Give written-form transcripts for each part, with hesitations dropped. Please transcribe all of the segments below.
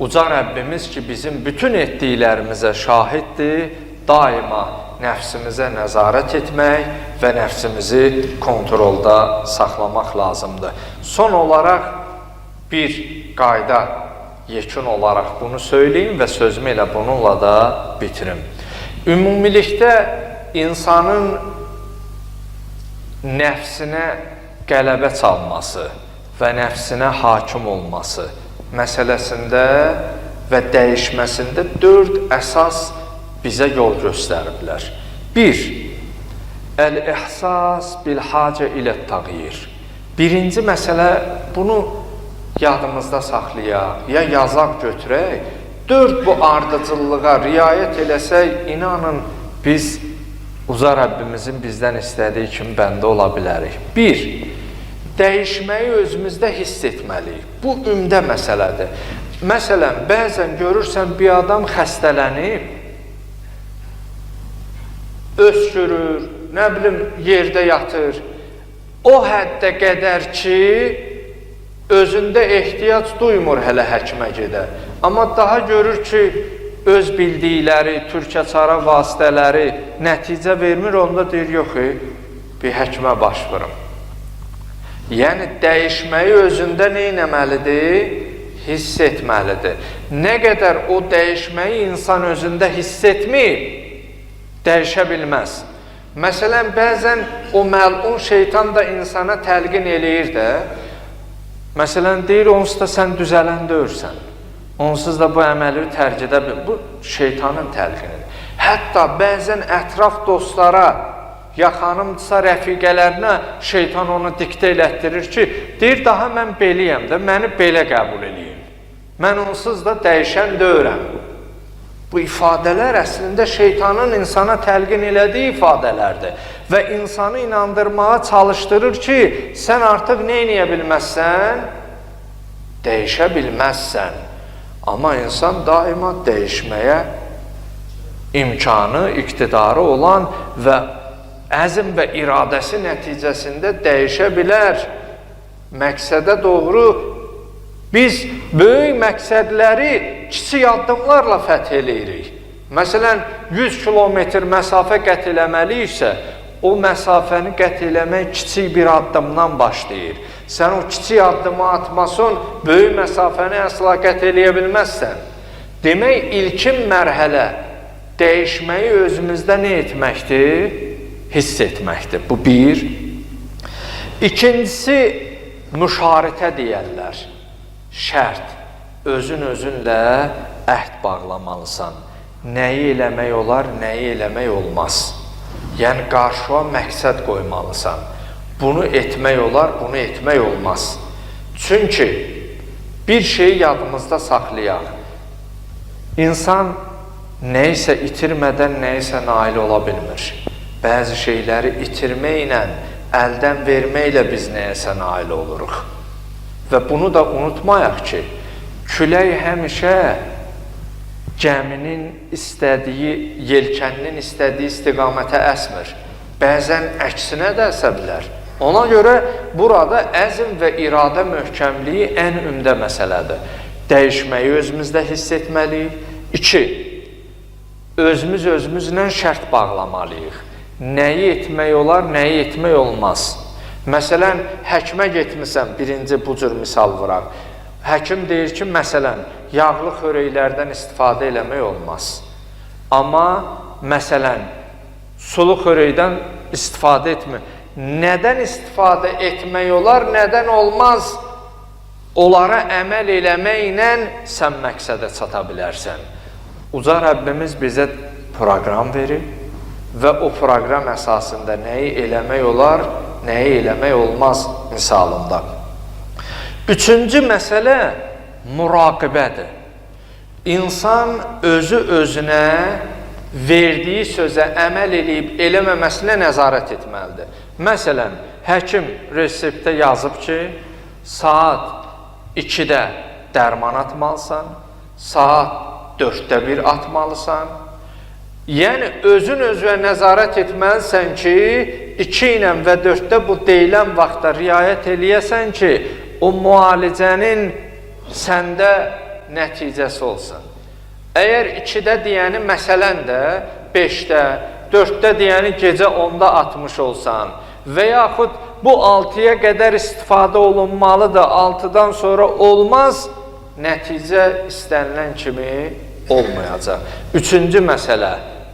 Uca Rəbbimiz ki, bizim bütün etdiklərimizə şahiddir, daima nəfsimizə nəzarət etmək və nəfsimizi kontrolda saxlamaq lazımdır. Son olaraq bir qayda, yekun olaraq bunu söyleyeyim və sözümü elə bununla da bitirim. Ümumilikdə insanın nəfsinə qələbə çalması və nəfsinə hakim olması məsələsində və dəyişməsində 4 əsas bizə yol göstəriblər. 1. Əl-ihsas bil-hacə ilə-təğyir. Birinci məsələ, bunu yadımızda saxlayaq, ya yazaq götürək, 4 bu ardıcıllığa riayət eləsək, inanın biz Uca Rəbbimizin bizdən istədiyi kimi bəndə ola bilərik. 1. Dəyişməyi özümüzdə hiss etməliyik. Bu ümdə məsələdir. Məsələn, bəzən görürsən bir adam xəstələnib, öskürür, nə bilim, yerdə yatır. O həddə qədər ki, özündə ehtiyac duymur hələ həkimə gedə. Amma daha görür ki, öz bildikləri, türkəçara vasitələri nəticə vermir, onda deyir, yox, bir həkimə başvurum. Yəni, dəyişməyi özündə nə etməlidir? Hiss etməlidir. Nə qədər o dəyişməyi insan özündə hiss etməyib, dəyişə bilməz. Məsələn, bəzən o məlun şeytan da insana təlqin eləyir də. Məsələn, deyir, onsuz da sən düzələn deyirsən. Onsuz da bu əməli tərk edə bilir. Bu, şeytanın təlqinidir. Hətta bəzən ətraf dostlara, yaxanımdırsa rəfiqələrinə şeytan onu diktə elətdirir ki, deyir, daha mən beliyəm də, məni belə qəbul edeyim. Mən onsuz da dəyişən deyirəm. Bu ifadələr əslində şeytanın insana təlqin elədiyi ifadələrdir və insanı inandırmağa çalışdırır ki, sən artıq nə edə bilməzsən? Dəyişə bilməzsən. Amma insan daima dəyişməyə imkanı, iqtidarı olan və əzm və iradəsi nəticəsində dəyişə bilər. Məqsədə doğru biz böyük məqsədləri kiçik addımlarla fəth eləyirik. Məsələn, 100 kilometr məsafə qət eləməliyiksə, o məsafəni qət eləmək kiçik bir addımdan başlayır. Sən o kiçik addımı atmasın, böyük məsafəni əsla qət eləyə bilməzsən. Demək, ilkin mərhələ dəyişməyi özümüzdə nə etməkdir? Hiss etməkdir. Bu bir. İkincisi, müşaritə deyərlər. Şərt, özünlə əhd bağlamalısan. Nəyi eləmək olar, nəyi eləmək olmaz. Yəni, qarşıya məqsəd qoymalısan. Bunu etmək olar, bunu etmək olmaz. Çünki bir şeyi yadımızda saxlayaq. İnsan nəyisə itirmədən nəyisə nail ola bilmir. Bəzi şeyləri itirməklə, əldən verməklə biz nəyəsə nail oluruq. Və bunu da unutmayaq ki, külək həmişə gəminin istədiyi, yelkəninin istədiyi istiqamətə əsmir. Bəzən əksinə də əsə bilər. Ona görə burada əzm və iradə möhkəmliyi ən ümdə məsələdir. Dəyişməyi özümüzdə hiss etməliyik. 2. Özümüzlə şərt bağlamalıyıq. Nəyi etmək olar, nəyi etmək olmaz. Məsələn, həkimə getmirsən, birinci bu cür misal vuraq. Həkim deyir ki, məsələn, yağlı xörəklərdən istifadə eləmək olmaz. Amma, məsələn, sulu xörəkdən istifadə etmək. Nədən istifadə etmək olar, nədən olmaz? Onlara əməl eləməklə sən məqsədə çata bilərsən. Uca Rəbbimiz bizə proqram verir və o proqram əsasında nəyi eləmək olar, nəyi eləmək olmaz misalında. Üçüncü məsələ muraqibədir. İnsan özünə verdiyi sözə əməl edib eləməməsinə nəzarət etməlidir. Məsələn, həkim reseptə yazıb ki, saat 2-də dərman atmalısan, saat 4-də bir atmalısan. Yəni, özünə nəzarət etməlisən ki, 2 ilə və 4-də bu deyilən vaxtda riayət eləyəsən ki, o müalicənin səndə nəticəsi olsun. Əgər 2-də deyəni məsələn də 5-də, 4-də deyəni gecə 10-da atmış olsan və yaxud bu 6-ya qədər istifadə olunmalıdır, 6-dan sonra olmaz, nəticə istənilən kimi olmayacaq. 3-cü məsələ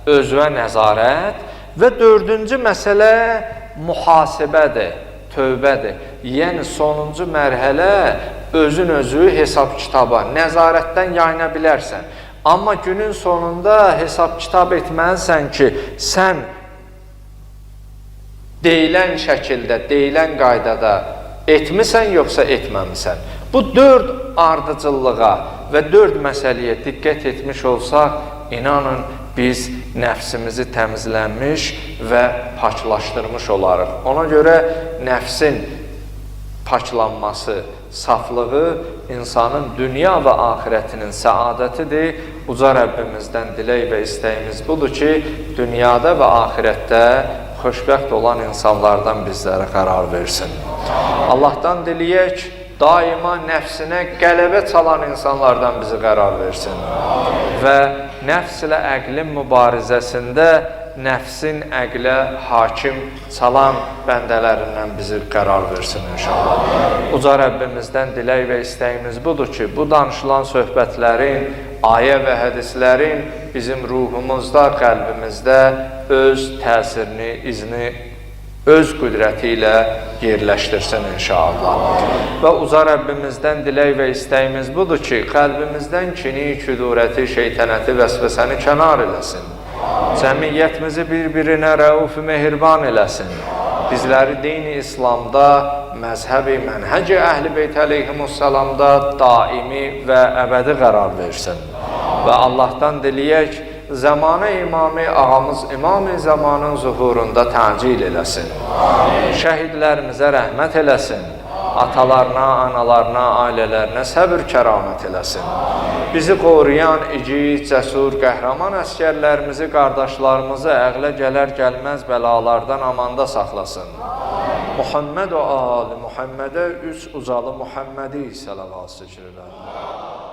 özünə nəzarət və 4-cü məsələ mühasibədir, tövbədir. Yəni sonuncu mərhələ özün özü hesab kitaba, nəzarətdən yayına bilərsən. Amma günün sonunda hesab kitab etməlisən ki, sən deyilən şəkildə, deyilən qaydada etmisən, yoxsa etməmisən. Bu 4 ardıcıllığa və 4 məsələyə diqqət etmiş olsaq, inanın, biz nəfsimizi təmizlənmiş və paklaşdırmış olarıq. Ona görə nəfsin paklanması, saflığı insanın dünya və axirətinin səadətidir. Uca Rəbbimizdən dilək və istəyimiz budur ki, dünyada və axirətdə xoşbəxt olan insanlardan bizlərə qərar versin. Allahdan diləyək, daima nəfsinə qələbə çalan insanlardan bizi qərar versin. Və nəfs ilə əqlin mübarizəsində nəfsin əqlə hakim çalan bəndələrindən bizi qərar versin inşallah. Uca Rəbbimizdən dilək və istəyimiz budur ki, bu danışılan söhbətlərin, ayə və hədislərin bizim ruhumuzda, qəlbimizdə öz təsirini, izni, öz qüdrəti ilə yerləşdirsin inşallah. Və uca Rəbbimizdən dilək və istəyimiz budur ki, qəlbimizdən kini, küdurəti, şeytənəti, vəsvəsəni kənar eləsin. Cəmiyyətimizi bir-birinə rəuf-ü mehriban eləsin. Bizləri dini İslamda, məzhəbi, mənhəc-i Əhl-i Beyt əleyhimussalamda daimi və əbədi qərar versin. Və Allahdan diləyək, zamanə imamı, ağamız imam-ı zamanın zuhurunda təcil eləsin. Şəhidlərimizə rəhmət eləsin. Atalarına, analarına, ailələrinə səbir kəramət eləsin. Bizi qoruyan, igid, cəsur, qəhrəman əskərlərimizi, qardaşlarımızı əqlə gələr gəlməz bəlalardan amanda saxlasın. Muhammed və ali Muhammedə 3 ucalı Muhammedi səlavat zikr edər.